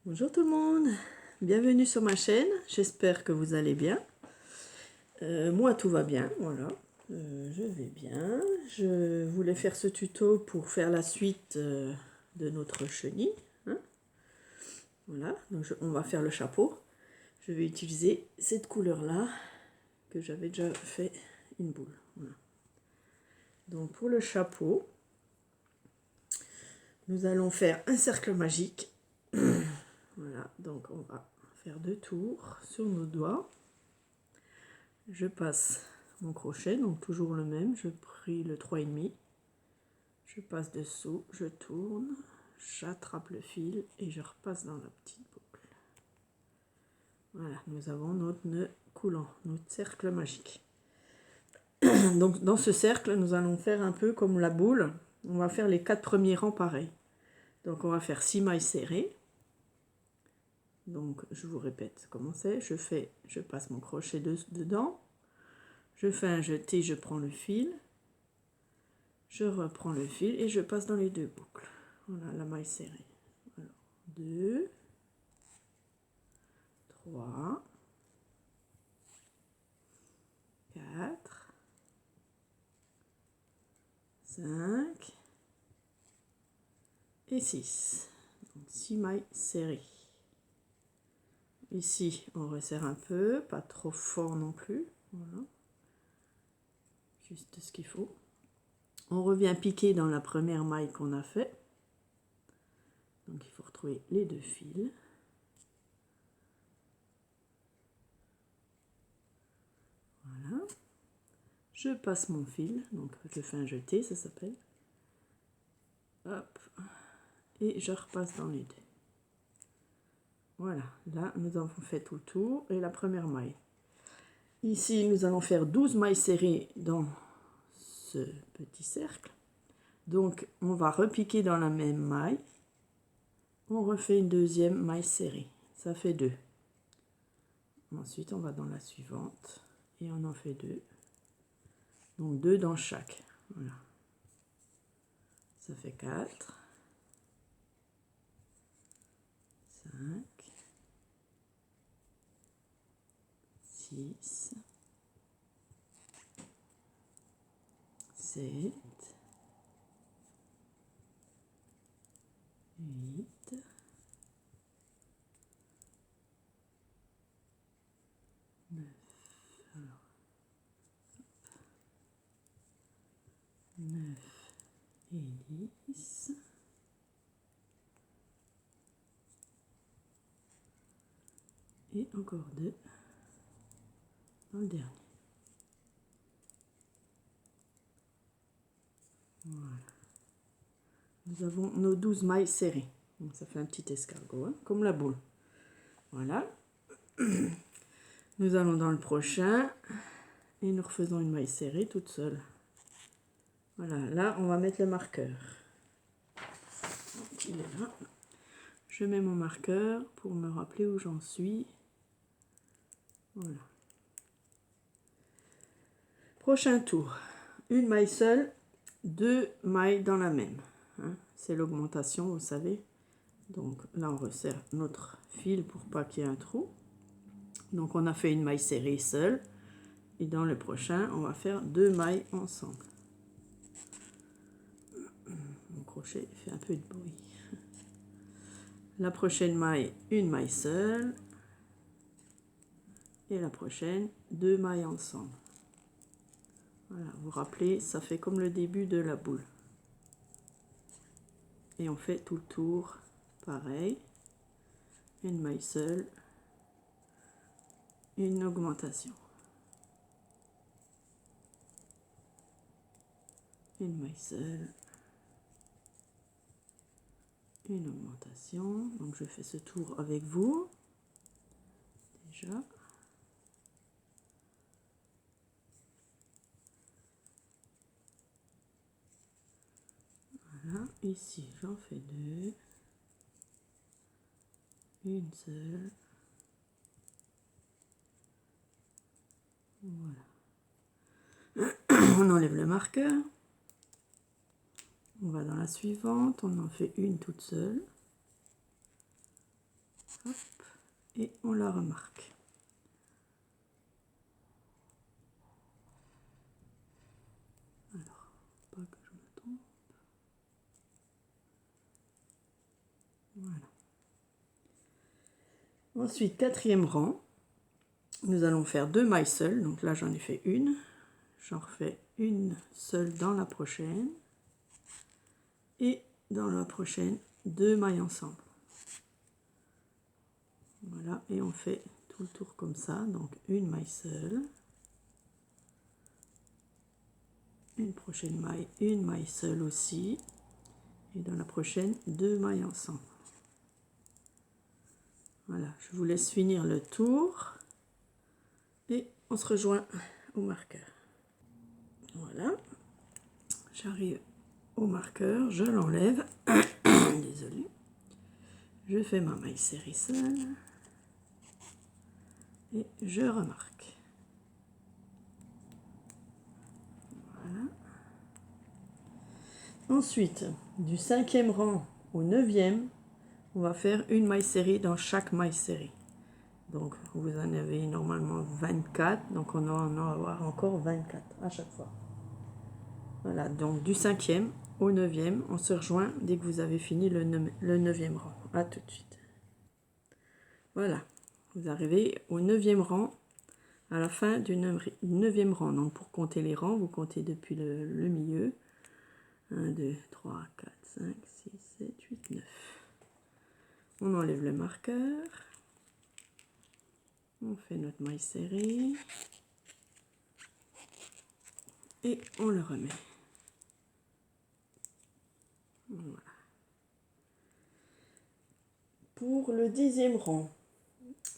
Bonjour tout le monde, bienvenue sur ma chaîne, j'espère que vous allez bien. Moi tout va bien, voilà, je vais bien. Je voulais faire ce tuto pour faire la suite de notre chenille. Hein. Voilà, donc on va faire le chapeau. Je vais utiliser cette couleur là, que j'avais déjà fait une boule. Voilà. Donc pour le chapeau, nous allons faire un cercle magique. Voilà, donc on va faire 2 tours sur nos doigts. Je passe mon crochet, donc toujours le même, je prie le 3,5, je passe dessous, je tourne, j'attrape le fil et je repasse dans la petite boucle. Voilà, nous avons notre nœud coulant, notre cercle magique. Donc dans ce cercle, nous allons faire un peu comme la boule, on va faire les 4 premiers rangs pareils. Donc on va faire 6 mailles serrées. Donc je vous répète comment c'est, je passe mon crochet dedans, je fais un jeté, je prends le fil, je reprends le fil et je passe dans les 2 boucles. Voilà la maille serrée. Alors, 2, 3, 4, 5 et 6. Donc 6 mailles serrées. Ici, on resserre un peu, pas trop fort non plus. Voilà. Juste ce qu'il faut. On revient piquer dans la première maille qu'on a fait. Donc il faut retrouver les 2 fils. Voilà. Je passe mon fil, donc je fais un jeté, ça s'appelle. Hop. Et je repasse dans les 2. Voilà, là nous avons fait tout le tour et la première maille. Ici nous allons faire 12 mailles serrées dans ce petit cercle. Donc on va repiquer dans la même maille. On refait une deuxième maille serrée. Ça fait 2. Ensuite on va dans la suivante et on en fait 2. Donc 2 dans chaque. Voilà. Ça fait 4. 5. 6. 7. 8. 9. Alors, 9 et 10. Et encore 2 dans le dernier. Voilà. Nous avons nos 12 mailles serrées. Donc ça fait un petit escargot, hein, comme la boule. Voilà. Nous allons dans le prochain et nous refaisons une maille serrée toute seule. Voilà, là on va mettre le marqueur. Donc, il est là. Je mets mon marqueur pour me rappeler où j'en suis. Voilà. Prochain tour. Une maille seule, 2 mailles dans la même. Hein. C'est l'augmentation, vous savez. Donc là on resserre notre fil pour pas qu'il y ait un trou. Donc on a fait une maille serrée seule. Et dans le prochain, on va faire 2 mailles ensemble. Mon crochet fait un peu de bruit. La prochaine maille, une maille seule. Et la prochaine, 2 mailles ensemble. Voilà, vous vous rappelez, ça fait comme le début de la boule. Et on fait tout le tour pareil. Une maille seule. Une augmentation. Une maille seule. Une augmentation. Donc je fais ce tour avec vous. Déjà. Voilà, ici j'en fais 2. Une seule. Voilà. On enlève le marqueur. On va dans la suivante, on en fait une toute seule. Hop, et on la remarque. Alors, pas que je me trompe. Voilà. Ensuite, quatrième rang, nous allons faire 2 mailles seules. Donc là, j'en ai fait une. J'en refais une seule dans la prochaine. Et dans la prochaine, 2 mailles ensemble. Voilà, et on fait tout le tour comme ça. Donc une maille seule. Une prochaine maille, une maille seule aussi. Et dans la prochaine, 2 mailles ensemble. Voilà, je vous laisse finir le tour. Et on se rejoint au marqueur. Voilà, j'arrive au marqueur, je l'enlève. Désolée. Je fais ma maille série seule. Et je remarque. Voilà. Ensuite, du 5e rang au 9e, on va faire une maille série dans chaque maille série. Donc vous en avez normalement 24, donc on en va avoir encore 24 à chaque fois. Voilà, donc du 5e au 9e, on se rejoint dès que vous avez fini le 9e rang. À tout de suite. Voilà, vous arrivez au 9e rang, à la fin du 9e rang. Donc pour compter les rangs, vous comptez depuis le milieu. 1, 2, 3, 4, 5, 6, 7, 8, 9. On enlève le marqueur. On fait notre maille serrée. Et on le remet. Voilà. Pour le 10e rang,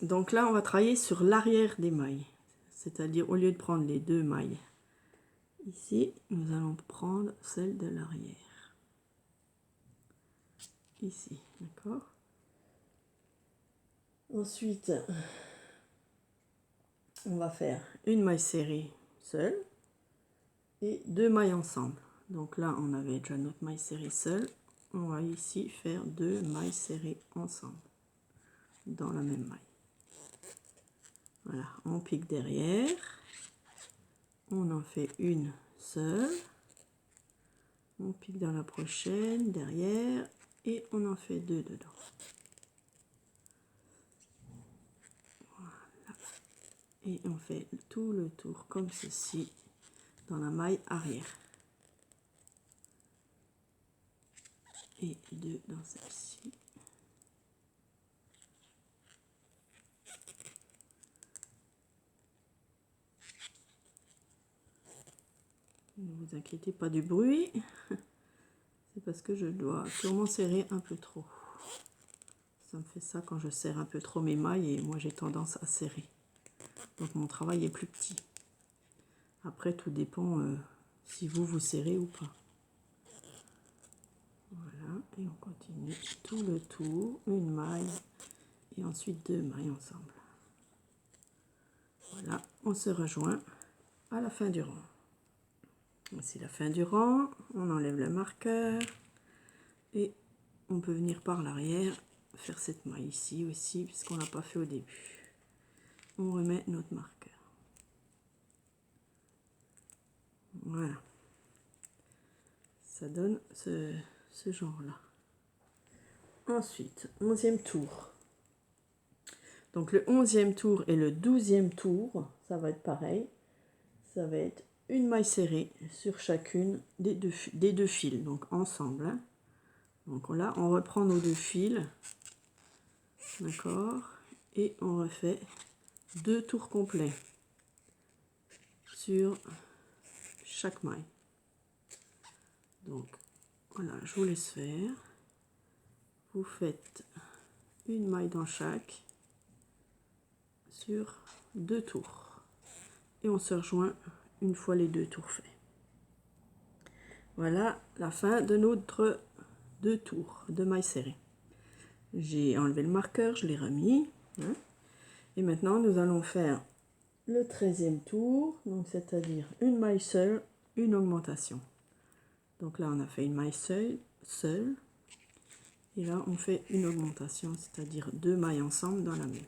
donc là on va travailler sur l'arrière des mailles. C'est-à-dire au lieu de prendre les 2 mailles ici, nous allons prendre celle de l'arrière. Ici, d'accord? Ensuite, on va faire une maille serrée seule et 2 mailles ensemble. Donc là, on avait déjà notre maille serrée seule. On va ici faire 2 mailles serrées ensemble dans la même maille. Voilà, on pique derrière. On en fait une seule. On pique dans la prochaine, derrière, et on en fait 2 dedans. Voilà. Et on fait tout le tour comme ceci dans la maille arrière. Et 2 dans celle-ci. Ne vous inquiétez pas du bruit. C'est parce que je dois sûrement serrer un peu trop. Ça me fait ça quand je serre un peu trop mes mailles et moi j'ai tendance à serrer. Donc mon travail est plus petit. Après tout dépend si vous serrez ou pas. Voilà, et on continue tout le tour, une maille et ensuite 2 mailles ensemble. Voilà, on se rejoint à la fin du rang. Voici la fin du rang, on enlève le marqueur et on peut venir par l'arrière faire cette maille ici aussi puisqu'on n'a pas fait au début. On remet notre marqueur. Voilà, ça donne ce genre là. Ensuite, 11e tour. Donc le 11e tour et le 12e tour, ça va être pareil. Ça va être une maille serrée sur chacune des deux fils, donc ensemble. Hein. Donc là, on reprend nos 2 fils. D'accord. Et on refait 2 tours complets sur chaque maille. Donc voilà, je vous laisse faire. Vous faites une maille dans chaque sur 2 tours. Et on se rejoint une fois les 2 tours faits. Voilà la fin de notre 2 tours de mailles serrées. J'ai enlevé le marqueur, je l'ai remis. Hein. Et maintenant, nous allons faire le 13e tour, donc c'est-à-dire une maille seule, une augmentation. Donc là, on a fait une maille seule Et là, on fait une augmentation, c'est-à-dire 2 mailles ensemble dans la même.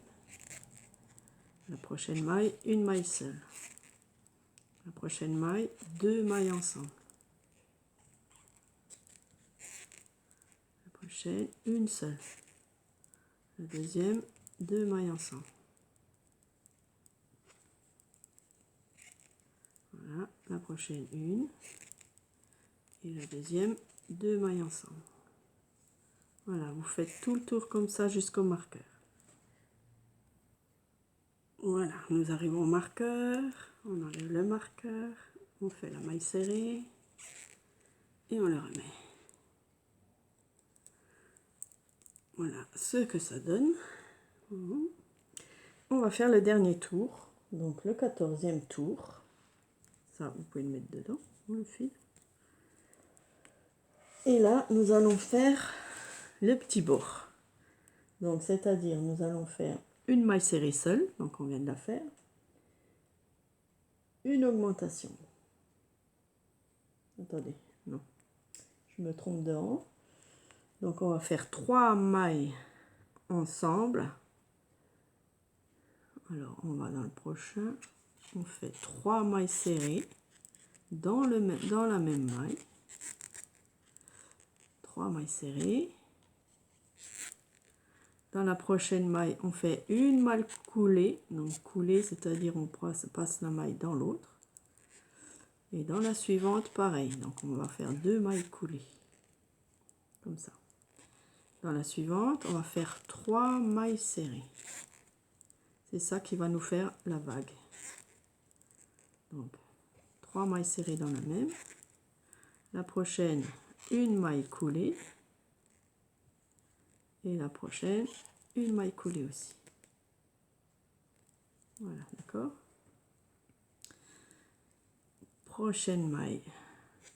La prochaine maille, une maille seule. La prochaine maille, 2 mailles ensemble. La prochaine, une seule. La deuxième, 2 mailles ensemble. Voilà, la prochaine, une. Et la deuxième, 2 mailles ensemble. Voilà, vous faites tout le tour comme ça jusqu'au marqueur. Voilà, nous arrivons au marqueur, on enlève le marqueur, on fait la maille serrée et on le remet. Voilà ce que ça donne. On va faire le dernier tour, donc le 14e tour. Ça, vous pouvez le mettre dedans, le fil. Et là, nous allons faire le petit bord. Donc, c'est-à-dire, nous allons faire une maille serrée seule, donc on vient de la faire. Une augmentation. Attendez, non, je me trompe de rang. Donc, on va faire 3 mailles ensemble. Alors, on va dans le prochain. On fait 3 mailles serrées dans la même maille. 3 mailles serrées. Dans la prochaine maille, on fait une maille coulée. Donc coulée, c'est-à-dire on passe la maille dans l'autre. Et dans la suivante, pareil. Donc on va faire 2 mailles coulées. Comme ça. Dans la suivante, on va faire 3 mailles serrées. C'est ça qui va nous faire la vague. Donc 3 mailles serrées dans la même. La prochaine, une maille coulée. Et la prochaine, une maille coulée aussi. Voilà, d'accord. Prochaine maille,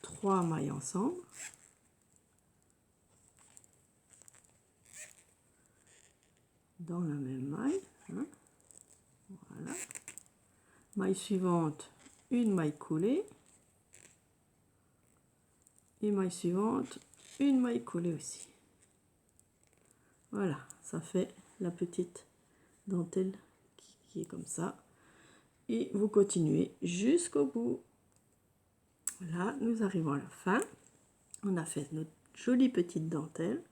3 mailles ensemble. Dans la même maille. Hein. Voilà. Maille suivante, une maille coulée. Et maille suivante, une maille coulée aussi. Voilà, ça fait la petite dentelle qui est comme ça. Et vous continuez jusqu'au bout. Là, nous arrivons à la fin. On a fait notre jolie petite dentelle.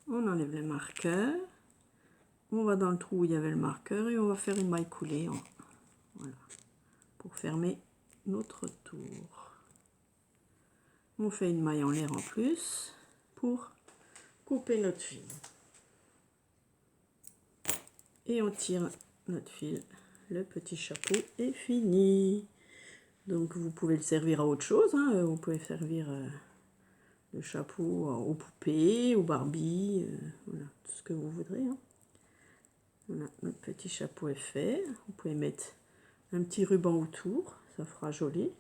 On enlève le marqueur. On va dans le trou où il y avait le marqueur et on va faire une maille coulée. Voilà, pour fermer notre tour. On fait une maille en l'air en plus pour couper notre fil. Et on tire notre fil. Le petit chapeau est fini. Donc vous pouvez le servir à autre chose. Hein. Vous pouvez servir le chapeau aux poupées, aux Barbie, voilà, tout ce que vous voudrez. Hein. Voilà, notre petit chapeau est fait. Vous pouvez mettre un petit ruban autour, ça fera joli.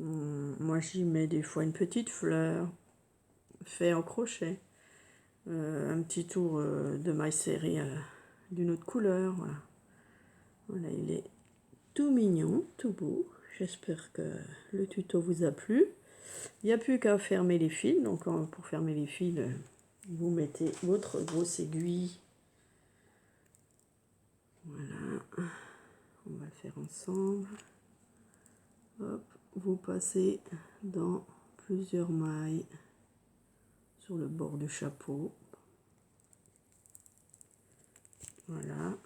Moi j'y mets des fois une petite fleur fait en crochet. Un petit tour de maille serrée d'une autre couleur. Voilà. Voilà, il est tout mignon, tout beau. J'espère que le tuto vous a plu. Il n'y a plus qu'à fermer les fils. Donc pour fermer les fils, vous mettez votre grosse aiguille. Voilà. On va le faire ensemble. Hop, vous passez dans plusieurs mailles sur le bord du chapeau. Voilà.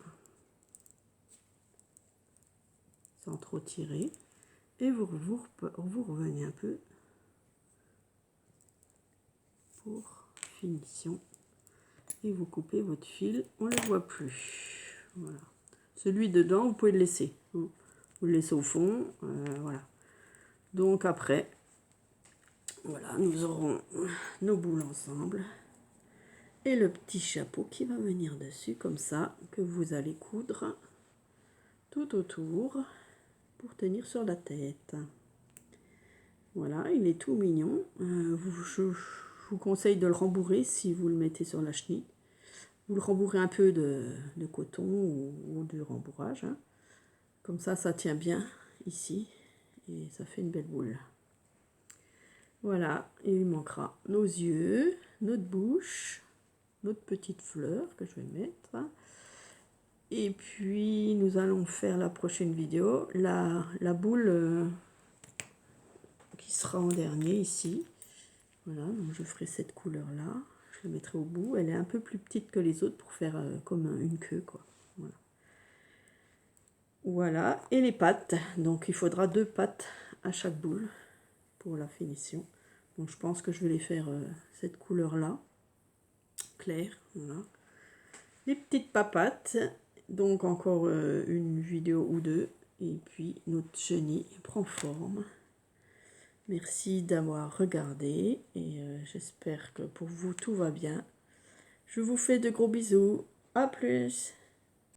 Sans trop tirer. Et vous revenez un peu pour finition. Et vous coupez votre fil, on ne le voit plus. Voilà. Celui dedans, vous pouvez le laisser. Vous le laissez au fond. Voilà. Donc après, voilà, nous aurons nos boules ensemble. Et le petit chapeau qui va venir dessus, comme ça, que vous allez coudre tout autour pour tenir sur la tête. Voilà, il est tout mignon. Je vous conseille de le rembourrer si vous le mettez sur la chenille. Vous le rembourrez un peu de coton ou de rembourrage. Hein. Comme ça tient bien ici et ça fait une belle boule. Voilà, et il manquera nos yeux, notre bouche, notre petite fleur que je vais mettre. Et puis nous allons faire la prochaine vidéo, la boule qui sera en dernier ici. Voilà, donc je ferai cette couleur là, je la mettrai au bout. Elle est un peu plus petite que les autres pour faire comme une queue quoi. Voilà. Voilà, et les pattes, donc il faudra 2 pattes à chaque boule pour la finition. Donc je pense que je vais les faire cette couleur là, claire, voilà. Les petites papates, donc encore une vidéo ou deux, et puis notre chenille prend forme. Merci d'avoir regardé, et j'espère que pour vous tout va bien. Je vous fais de gros bisous, à plus!